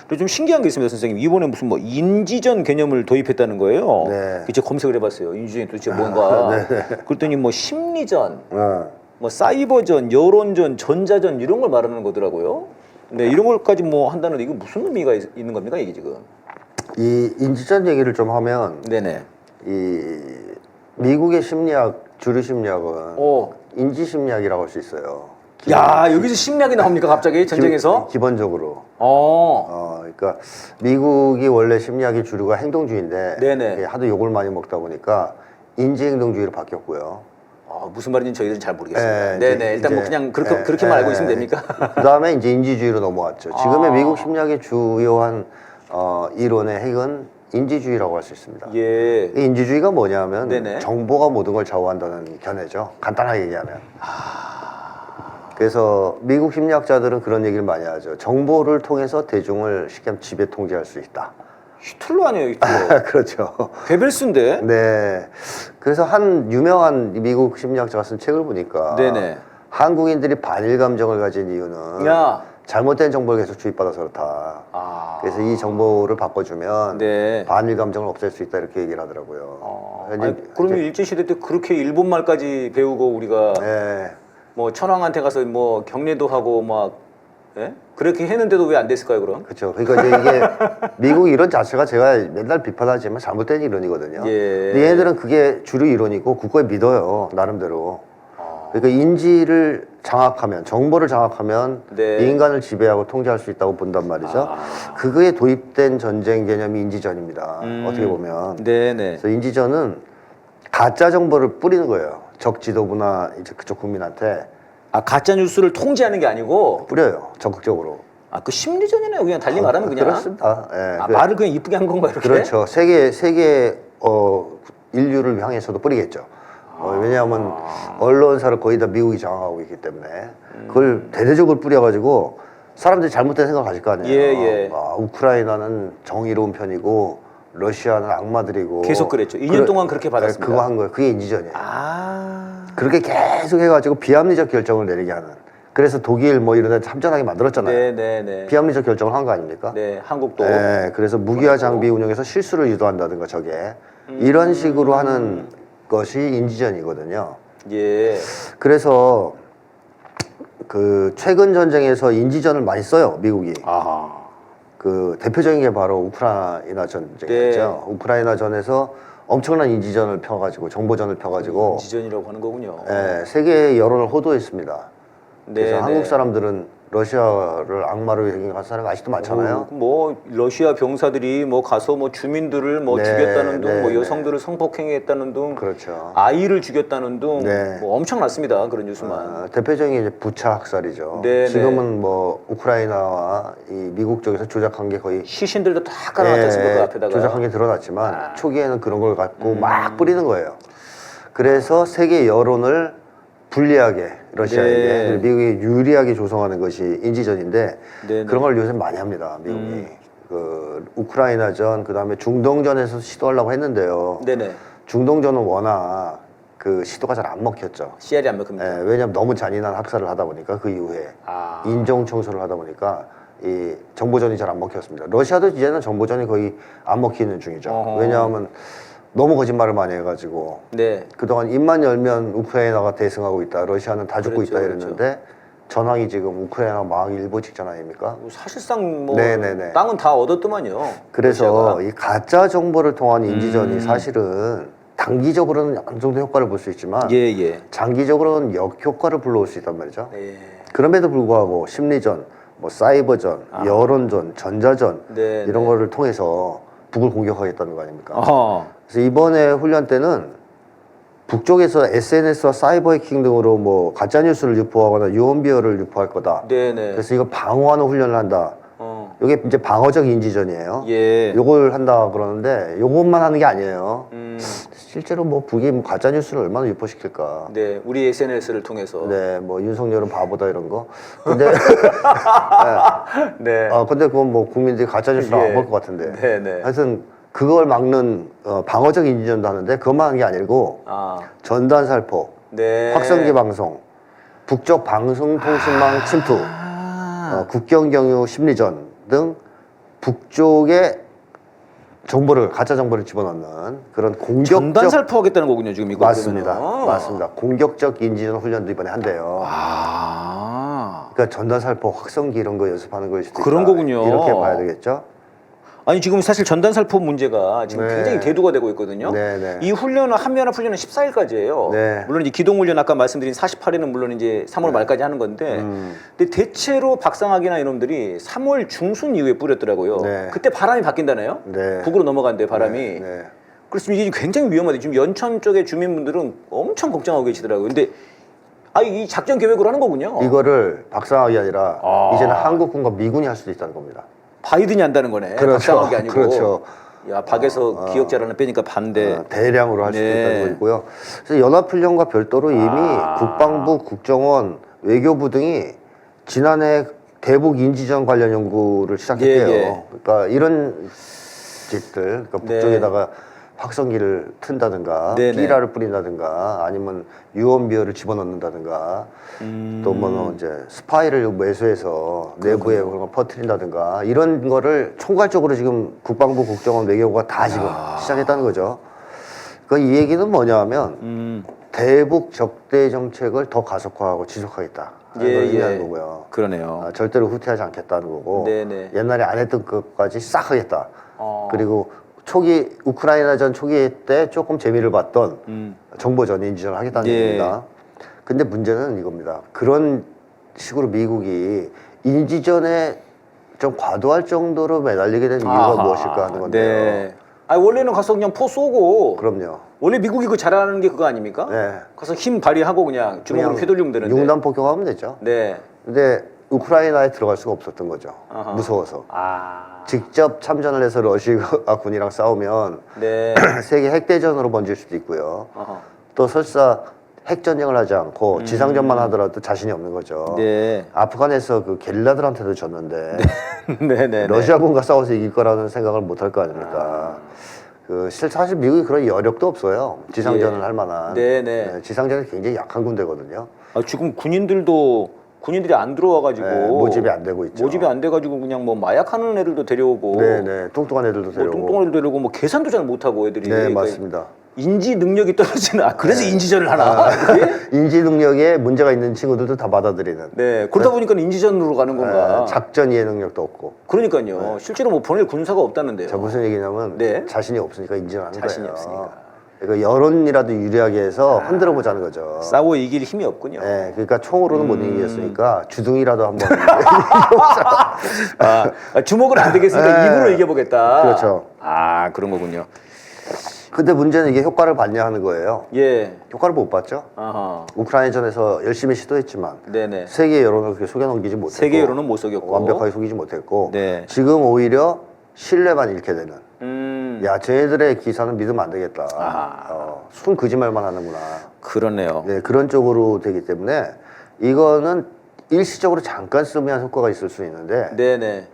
그리고 좀 신기한 게 있습니다, 선생님. 이번에 무슨 뭐 인지전 개념을 도입했다는 거예요. 네. 제가 검색을 해봤어요. 인지전이 도대체 뭔가. 그랬더니 뭐 심리전, 뭐 사이버전, 여론전, 전자전 이런 걸 말하는 거더라고요. 네, 이런 걸까지 뭐 한다는데 이거 무슨 의미가 있는 겁니까, 이게 지금? 이 인지전 얘기를 좀 하면 네네. 이 미국의 심리학 주류 심리학은 인지 심리학이라고 할 수 있어요. 야, 여기서 심리학이 나옵니까 갑자기 전쟁에서? 기본적으로. 어. 그러니까 미국이 원래 심리학의 주류가 행동주의인데 네네. 하도 욕을 많이 먹다 보니까 인지행동주의로 바뀌었고요. 무슨 말인지 저희들은 잘 모르겠습니다. 네, 네네. 일단 뭐 그냥 그렇게만 알고 있으면 됩니까? 그 다음에 이제 인지주의로 넘어왔죠. 지금의 미국 심리학의 주요한 이론의 핵은 인지주의라고 할 수 있습니다. 예. 이 인지주의가 뭐냐면 네네. 정보가 모든 걸 좌우한다는 견해죠. 간단하게 얘기하면. 그래서 미국 심리학자들은 그런 얘기를 많이 하죠. 정보를 통해서 대중을 쉽게 하면 지배 통제할 수 있다. 히틀러 아니에요, 히틀러. 그렇죠. 베벨스인데. 네. 그래서 한 유명한 미국 심리학자가 쓴 책을 보니까 네네. 한국인들이 반일 감정을 가진 이유는 잘못된 정보를 계속 주입받아서 그렇다. 그래서 이 정보를 바꿔주면 네. 반일 감정을 없앨 수 있다 이렇게 얘기를 하더라고요. 그러면 일제시대 때 그렇게 일본말까지 배우고 우리가 네. 뭐 천황한테 가서 뭐 경례도 하고 막 예? 그렇게 했는데도 왜 안 됐을까요, 그럼? 그렇죠. 그러니까 이제 이게 미국 이론 자체가 제가 맨날 비판하지만 잘못된 이론이거든요. 예. 근데 얘네들은 그게 주류 이론이고 그거에 믿어요, 나름대로. 그러니까 인지를 장악하면, 정보를 장악하면 네. 인간을 지배하고 통제할 수 있다고 본단 말이죠. 그거에 도입된 전쟁 개념이 인지전입니다. 어떻게 보면. 네네. 그래서 인지전은 가짜 정보를 뿌리는 거예요. 적 지도부나 이제 그쪽 국민한테 가짜 뉴스를 통제하는 게 아니고 뿌려요, 적극적으로. 그 심리전이네요. 그냥 달리 말하면 그냥. 그렇습니다. 예. 말을 그냥 이쁘게 한 건가 이렇게? 그렇죠. 세계 인류를 향해서도 뿌리겠죠. 왜냐하면 언론사를 거의 다 미국이 장악하고 있기 때문에 그걸 대대적으로 뿌려가지고 사람들이 잘못된 생각을 가질 거 아니에요. 예. 우크라이나는 정의로운 편이고 러시아는 악마들이고. 계속 그랬죠. 2년 동안 그렇게 받았습니다. 그거 한 거예요. 그게 인지전이에요. 그렇게 계속 해가지고 비합리적 결정을 내리게 하는. 그래서 독일 뭐 이런 데 참전하게 만들었잖아요. 네네네. 비합리적 결정을 한 거 아닙니까? 네, 한국도. 네, 그래서 무기화 장비 운영에서 실수를 유도한다든가 저게 이런 식으로 하는 것이 인지전이거든요. 예. 그래서 그 최근 전쟁에서 인지전을 많이 써요, 미국이. 그 대표적인 게 바로 우크라이나 전쟁이었죠. 우크라이나 전에서 엄청난 인지전을 펴가지고 정보전을 펴가지고 인지전이라고 하는 거군요. 네, 세계 여론을 호도했습니다. 그래서 네, 한국 사람들은 러시아를 악마로 여기는 사람이 아직도 많잖아요. 뭐 러시아 병사들이 뭐 가서 뭐 주민들을 뭐 죽였다는 등, 뭐 여성들을 성폭행했다는 등, 그렇죠. 아이를 죽였다는 등, 뭐 엄청났습니다. 그런 뉴스만. 대표적인 게 이제 부차 학살이죠. 지금은 뭐 우크라이나와 이 미국 쪽에서 조작한 게 거의 시신들도 다 깔아놨지 않습니까? 그 앞에다가. 조작한 게 드러났지만 초기에는 그런 걸 갖고 막 뿌리는 거예요. 그래서 세계 여론을 불리하게 러시아에게 미국이 유리하게 조성하는 것이 인지전인데 그런 걸 요새 많이 합니다, 미국이. 그 우크라이나전, 그다음에 중동전에서 시도하려고 했는데요. 중동전은 워낙 그 시도가 잘 안 먹혔죠. 씨알이 안 먹힙니다. 왜냐하면 너무 잔인한 학살을 하다 보니까 그 이후에 인종 청소를 하다 보니까 이 정보전이 잘 안 먹혔습니다. 러시아도 이제는 정보전이 거의 안 먹히는 중이죠. 왜냐하면 너무 거짓말을 많이 해가지고 그동안 입만 열면 우크라이나가 대승하고 있다, 러시아는 다 죽고 있다 이랬는데 전황이 지금 우크라이나가 망하기 일보 직전 아닙니까? 사실상 뭐 땅은 다 얻었더만요. 그래서 러시아가. 이 가짜 정보를 통한 인지전이 사실은 단기적으로는 어느 정도 효과를 볼 수 있지만 장기적으로는 역효과를 불러올 수 있단 말이죠. 그럼에도 불구하고 심리전, 뭐 사이버전, 여론전, 전자전 이런 거를 통해서 북을 공격하겠다는 거 아닙니까? 그래서 이번에 훈련 때는 북쪽에서 SNS와 사이버 해킹 등으로 뭐 가짜뉴스를 유포하거나 유언비어를 유포할 거다. 그래서 이거 방어하는 훈련을 한다. 이게 이제 방어적 인지전이에요. 요걸 한다 그러는데 요것만 하는 게 아니에요. 실제로 뭐 북이 뭐 가짜뉴스를 얼마나 유포시킬까. 우리 SNS를 통해서. 뭐 윤석열은 바보다 이런 거. 근데 근데 그건 뭐 국민들이 가짜뉴스를 안 볼 것 같은데. 하여튼 그걸 막는 방어적 인지전도 하는데 그것만 하는 게 아니고 전단살포, 확성기 방송, 북쪽 방송통신망 침투, 국경경유 심리전 등 북쪽에 정보를 가짜 정보를 집어넣는 그런 공격적 전단 살포하겠다는 거군요 지금 이거. 맞습니다. 그러면은. 맞습니다. 공격적 인지전 훈련도 이번에 한대요. 그러니까 전단 살포 확성기 이런 거 연습하는 거일 수도 그런 있다. 거군요. 이렇게 봐야 되겠죠. 아니 지금 사실 전단 살포 문제가 지금 네. 굉장히 대두가 되고 있거든요. 네. 이 훈련은 한미연합 훈련은 14일까지예요. 네. 물론 이제 기동 훈련 아까 말씀드린 48일은 물론 이제 3월 말까지 하는 건데, 근데 대체로 박상학이나 이놈들이 3월 중순 이후에 뿌렸더라고요. 네. 그때 바람이 바뀐다네요. 네. 북으로 넘어간대 바람이. 네. 그래서 이게 굉장히 위험하대. 지금 연천 쪽의 주민분들은 엄청 걱정하고 계시더라고요. 근데 이 작전 계획으로 하는 거군요. 이거를 박상학이 아니라 이제는 한국군과 미군이 할 수도 있다는 겁니다. 바이든이 한다는 거네. 그렇죠. 박상학이 아니고. 그렇죠. 야, 박에서 기억자를 하나 빼니까 반대. 대량으로 할 수도 네. 있다는 거 있고요. 그래서 연합훈련과 별도로 이미 국방부, 국정원, 외교부 등이 지난해 대북 인지전 관련 연구를 시작했대요. 예. 그러니까 이런 짓들, 그러니까 네. 북쪽에다가 확성기를 튼다든가, 네네. 삐라를 뿌린다든가, 아니면 유언비어를 집어넣는다든가, 또 뭐 이제 스파이를 매수해서 내부에 그런 걸 퍼뜨린다든가 이런 거를 총괄적으로 지금 국방부, 국정원, 외교부가 다 지금 시작했다는 거죠. 그러니까 이 얘기는 뭐냐면 대북 적대 정책을 더 가속화하고 지속하겠다. 걸 의미하는 거고요. 그러네요. 절대로 후퇴하지 않겠다는 거고 네네. 옛날에 안 했던 것까지 싹 하겠다. 그리고 초기 우크라이나전 초기 때 조금 재미를 봤던 정보전 인지전을 하겠다는 얘기입니다. 근데 문제는 이겁니다. 그런 식으로 미국이 인지전에 좀 과도할 정도로 매달리게 된 이유가 무엇일까 하는 건데요. 네. 원래는 가서 그냥 포 쏘고. 그럼요. 원래 미국이 그 잘하는 게 그거 아닙니까? 네. 가서 힘 발휘하고 그냥 주먹으로 휘둘리면 되는데. 융단 폭격하면 되죠. 네. 근데 우크라이나에 들어갈 수가 없었던 거죠. 무서워서. 직접 참전을 해서 러시아 군이랑 싸우면 네. 세계 핵대전으로 번질 수도 있고요. 또 설사 핵전쟁을 하지 않고 지상전만 하더라도 자신이 없는 거죠. 네. 아프간에서 그 게릴라들한테도 졌는데 네네. 러시아군과 싸워서 이길 거라는 생각을 못 할 거 아닙니까? 사실 미국이 그런 여력도 없어요. 지상전을 할 만한. 네네. 지상전이 굉장히 약한 군대거든요. 지금 군인들이 안 들어와가지고 모집이 안 되고 있죠. 모집이 안 돼가지고 그냥 뭐 마약하는 애들도 데려오고. 네네. 뚱뚱한 애들도 데려오고. 뚱뚱한 애들도 데려오고 뭐 계산도 잘 못하고 애들이. 네, 맞습니다. 인지 능력이 떨어지는. 그래서 인지전을 하나. 인지 능력에 문제가 있는 친구들도 다 받아들이는. 네. 그러다 보니까 인지전으로 가는 건가. 작전 이해 능력도 없고. 그러니까요. 실제로 뭐 보낼 군사가 없다는데요. 자, 무슨 얘기냐면 네. 자신이 없으니까 인지를 하는 자신이 거예요. 없으니까. 그러니까 여론이라도 유리하게 해서 흔들어 보자는 거죠. 싸워 이길 힘이 없군요. 네, 그러니까 총으로는 못 이겼으니까 주둥이라도 한번. 주먹은 안 되겠으니까 입으로 이겨보겠다. 그렇죠. 그런 거군요. 근데 문제는 이게 효과를 봤냐 하는 거예요. 예. 효과를 못 봤죠. 우크라이나전에서 열심히 시도했지만 네네. 세계 여론을 그렇게 속여넘기지 못했고 세계 여론은 못 속였고 완벽하게 속이지 못했고 네. 지금 오히려 신뢰만 잃게 되는. 야, 쟤네들의 기사는 믿으면 안 되겠다. 순 거짓말만 하는구나. 그렇네요. 네, 그런 쪽으로 되기 때문에 이거는 일시적으로 잠깐 쓰면 효과가 있을 수 있는데 네네.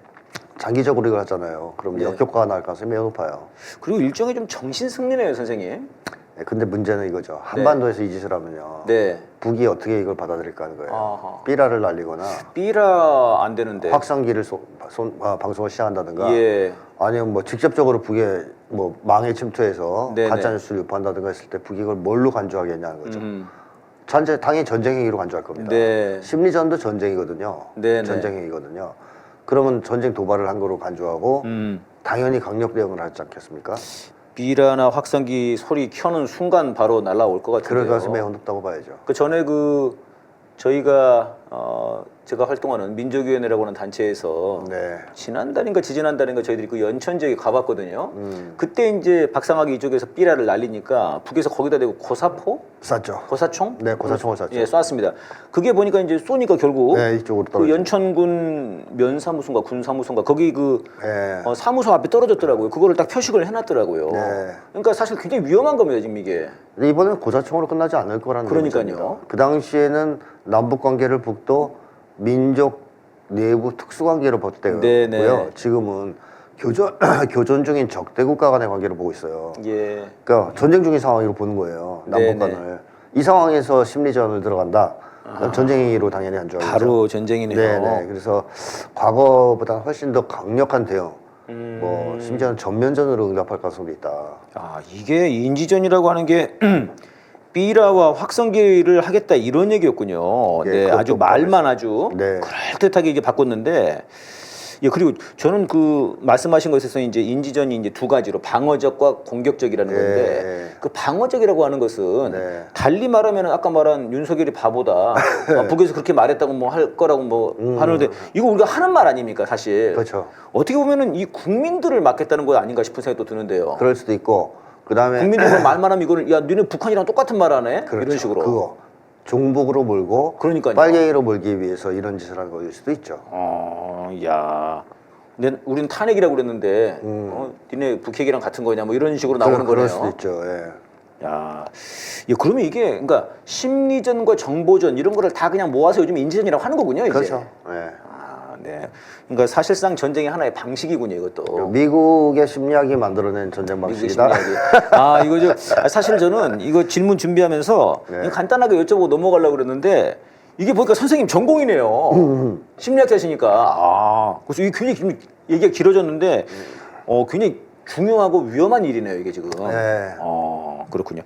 장기적으로 이걸 하잖아요. 그럼 네. 역효과가 날 가능성이 매우 높아요. 그리고 일종의 좀 정신 승리네요, 선생님. 네, 근데 문제는 이거죠. 한반도에서 이 짓을 하면요. 네. 북이 어떻게 이걸 받아들일까 하는 거예요. 삐라를 날리거나 삐라 안 되는데. 확성기를 방송을 시작한다든가 예. 아니면 뭐 직접적으로 북에 뭐 망에 침투해서 네네. 가짜뉴스를 유포한다든가 했을 때 북이 이걸 뭘로 간주하겠냐는 거죠. 음. 당연히 전쟁 행위로 간주할 겁니다. 네. 심리전도 전쟁이거든요. 네네. 전쟁 행위거든요. 그러면 전쟁 도발을 한 거로 간주하고 당연히 강력 대응을 하지 않겠습니까? 삐라나 확성기 소리 켜는 순간 바로 날아올 것 같은데요. 그럴 가능성이 매우 높다고 봐야죠. 그 전에 저희가 제가 활동하는 민족위원회라고 하는 단체에서 네. 지난달인가 지지난달인가 저희들이 그 연천 지역에 가봤거든요. 그때 이제 박상학이 이쪽에서 삐라를 날리니까 북에서 거기다 대고 고사포? 쐈죠. 고사총? 네, 고사총을 쐈죠. 예, 쐈습니다. 그게 보니까 이제 쏘니까 결국 네, 이쪽으로 그 떨어져. 연천군 면사무소인가 군사무소인가 거기 네. 사무소 앞에 떨어졌더라고요. 그거를 딱 표식을 해놨더라고요. 네. 그러니까 사실 굉장히 위험한 겁니다, 지금 이게. 근데 이번엔 고사총으로 끝나지 않을 거라는 그러니까요. 얘기입니다. 그 당시에는 남북 관계를 북도 민족 내부 특수 관계로 봤대고요. 네네. 지금은 교전 중인 적대 국가 간의 관계를 보고 있어요. 예. 그러니까 전쟁 중인 상황으로 보는 거예요. 남북 네네. 간을. 이 상황에서 심리전을 들어간다. 그럼 전쟁 행위로 당연히 간주하죠. 바로 전쟁이네요. 네네. 그래서 과거보다 훨씬 더 강력한 대응. 뭐 심지어는 전면전으로 응답할 가능성도 있다. 아, 이게 인지전이라고 하는 게 삐라와 확성기를 하겠다 이런 얘기였군요. 예, 네, 그것도 아주 말만 포함해서. 아주 네. 그럴듯하게 이제 바꿨는데, 예, 그리고 저는 그 말씀하신 것에서 이제 인지전이 이제 두 가지로 방어적과 공격적이라는 건데, 예. 그 방어적이라고 하는 것은 네. 달리 말하면 아까 말한 윤석열이 바보다, 북에서 그렇게 말했다고 뭐 할 거라고 뭐 하는데, 이거 우리가 하는 말 아닙니까 사실? 그렇죠. 어떻게 보면은 이 국민들을 막겠다는 거 아닌가 싶은 생각도 드는데요. 그럴 수도 있고 그다음에 국민들이 뭐 말만 하면 이거는 야 너네 북한이랑 똑같은 말 하네? 그렇죠. 이런 식으로. 그거 종북으로 몰고 그러니까요. 빨갱이로 몰기 위해서 이런 짓을 한 거일 수도 있죠. 야. 근데 우리는 탄핵이라고 그랬는데 니네 북핵이랑 같은 거냐 뭐 이런 식으로 나오는 그럴 거네요. 수도 있죠. 예. 야, 그러면 이게 그러니까 심리전과 정보전 이런 거를 다 그냥 모아서 요즘 인지전이라고 하는 거군요, 이제. 그렇죠. 예. 아, 네. 그러니까 사실상 전쟁의 하나의 방식이군요, 이것도. 미국의 심리학이 만들어낸 전쟁 미국의 방식이다. 심리학이. 아, 이거 사실 저는 이거 질문 준비하면서 네. 그냥 간단하게 여쭤보고 넘어가려고 그랬는데 이게 보니까 선생님 전공이네요. 심리학자시니까. 아, 그래서 이게 굉장히 얘기가 길어졌는데 굉장히 중요하고 위험한 일이네요, 이게 지금. 네. 그렇군요.